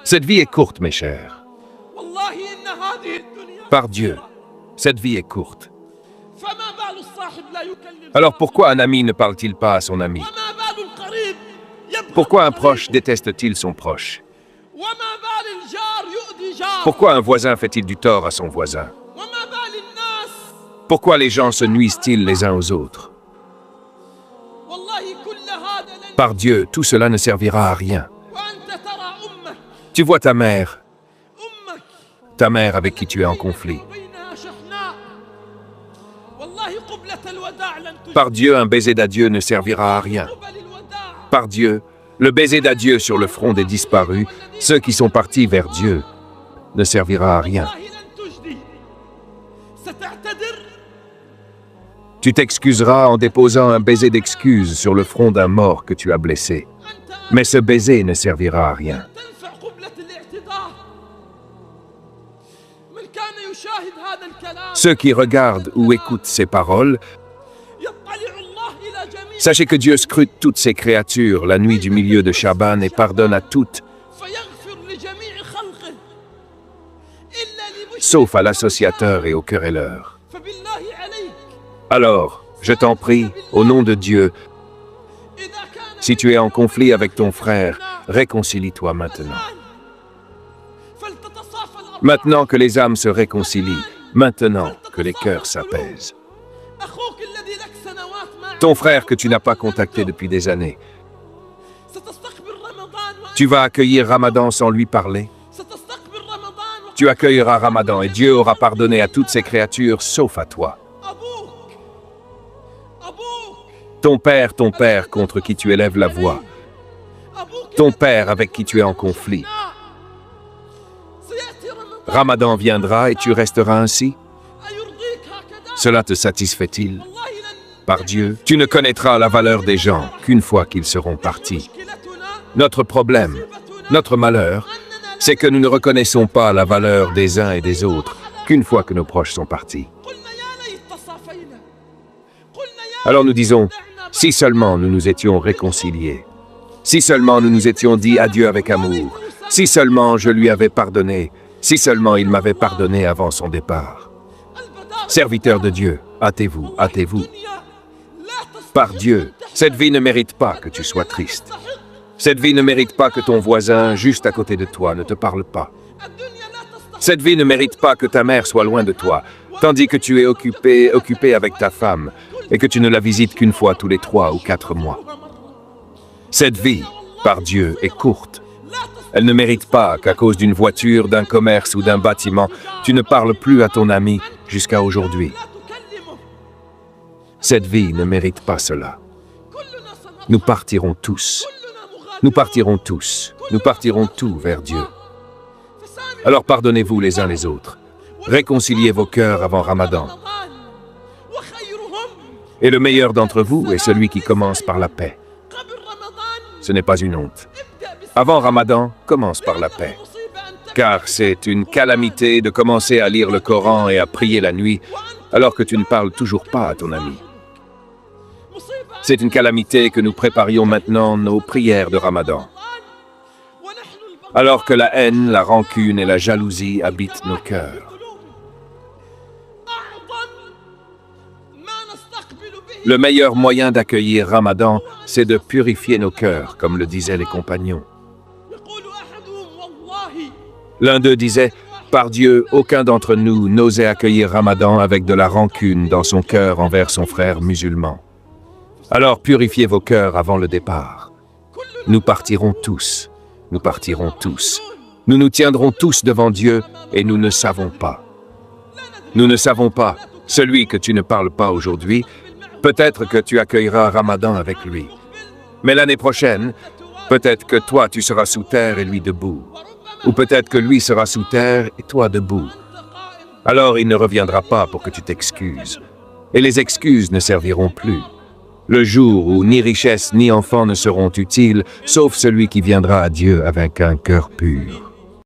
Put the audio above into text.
Cette vie est courte, mes chers. Par Dieu, cette vie est courte. Alors pourquoi un ami ne parle-t-il pas à son ami? Pourquoi un proche déteste-t-il son proche? Pourquoi un voisin fait-il du tort à son voisin? Pourquoi les gens se nuisent-ils les uns aux autres? Par Dieu, tout cela ne servira à rien. Tu vois ta mère avec qui tu es en conflit. Par Dieu, un baiser d'adieu ne servira à rien. Par Dieu, le baiser d'adieu sur le front des disparus, ceux qui sont partis vers Dieu, ne servira à rien. Tu t'excuseras en déposant un baiser d'excuse sur le front d'un mort que tu as blessé. Mais ce baiser ne servira à rien. Ceux qui regardent ou écoutent ces paroles, sachez que Dieu scrute toutes ses créatures la nuit du milieu de Chaban et pardonne à toutes, sauf à l'associateur et au querelleur. Alors, je t'en prie, au nom de Dieu, si tu es en conflit avec ton frère, réconcilie-toi maintenant. Maintenant que les âmes se réconcilient, maintenant que les cœurs s'apaisent. Ton frère que tu n'as pas contacté depuis des années, tu vas accueillir Ramadan sans lui parler. Tu accueilleras Ramadan et Dieu aura pardonné à toutes ses créatures sauf à toi. Ton père contre qui tu élèves la voix. Ton père avec qui tu es en conflit. Ramadan viendra et tu resteras ainsi? Cela te satisfait-il? Par Dieu, tu ne connaîtras la valeur des gens qu'une fois qu'ils seront partis. Notre problème, notre malheur, c'est que nous ne reconnaissons pas la valeur des uns et des autres qu'une fois que nos proches sont partis. Alors nous disons, si seulement nous nous étions réconciliés, si seulement nous nous étions dit adieu avec amour, si seulement je lui avais pardonné, si seulement il m'avait pardonné avant son départ. Serviteurs de Dieu, hâtez-vous, hâtez-vous. Par Dieu, cette vie ne mérite pas que tu sois triste. Cette vie ne mérite pas que ton voisin, juste à côté de toi, ne te parle pas. Cette vie ne mérite pas que ta mère soit loin de toi, tandis que tu es occupé avec ta femme, et que tu ne la visites qu'une fois tous les 3 ou 4 mois. Cette vie, par Dieu, est courte. Elle ne mérite pas qu'à cause d'une voiture, d'un commerce ou d'un bâtiment, tu ne parles plus à ton ami jusqu'à aujourd'hui. Cette vie ne mérite pas cela. Nous partirons tous. Nous partirons tous. Nous partirons tous vers Dieu. Alors pardonnez-vous les uns les autres. Réconciliez vos cœurs avant Ramadan. Et le meilleur d'entre vous est celui qui commence par la paix. Ce n'est pas une honte. Avant Ramadan, commence par la paix. Car c'est une calamité de commencer à lire le Coran et à prier la nuit alors que tu ne parles toujours pas à ton ami. C'est une calamité que nous préparions maintenant nos prières de Ramadan. Alors que la haine, la rancune et la jalousie habitent nos cœurs. Le meilleur moyen d'accueillir Ramadan, c'est de purifier nos cœurs, comme le disaient les compagnons. L'un d'eux disait, « Par Dieu, aucun d'entre nous n'osait accueillir Ramadan avec de la rancune dans son cœur envers son frère musulman. » Alors purifiez vos cœurs avant le départ. Nous partirons tous. Nous partirons tous. Nous nous tiendrons tous devant Dieu et nous ne savons pas. Nous ne savons pas. Celui que tu ne parles pas aujourd'hui, peut-être que tu accueilleras Ramadan avec lui. Mais l'année prochaine, peut-être que toi tu seras sous terre et lui debout. Ou peut-être que lui sera sous terre et toi debout. Alors il ne reviendra pas pour que tu t'excuses. Et les excuses ne serviront plus. Le jour où ni richesse ni enfant ne seront utiles, sauf celui qui viendra à Dieu avec un cœur pur.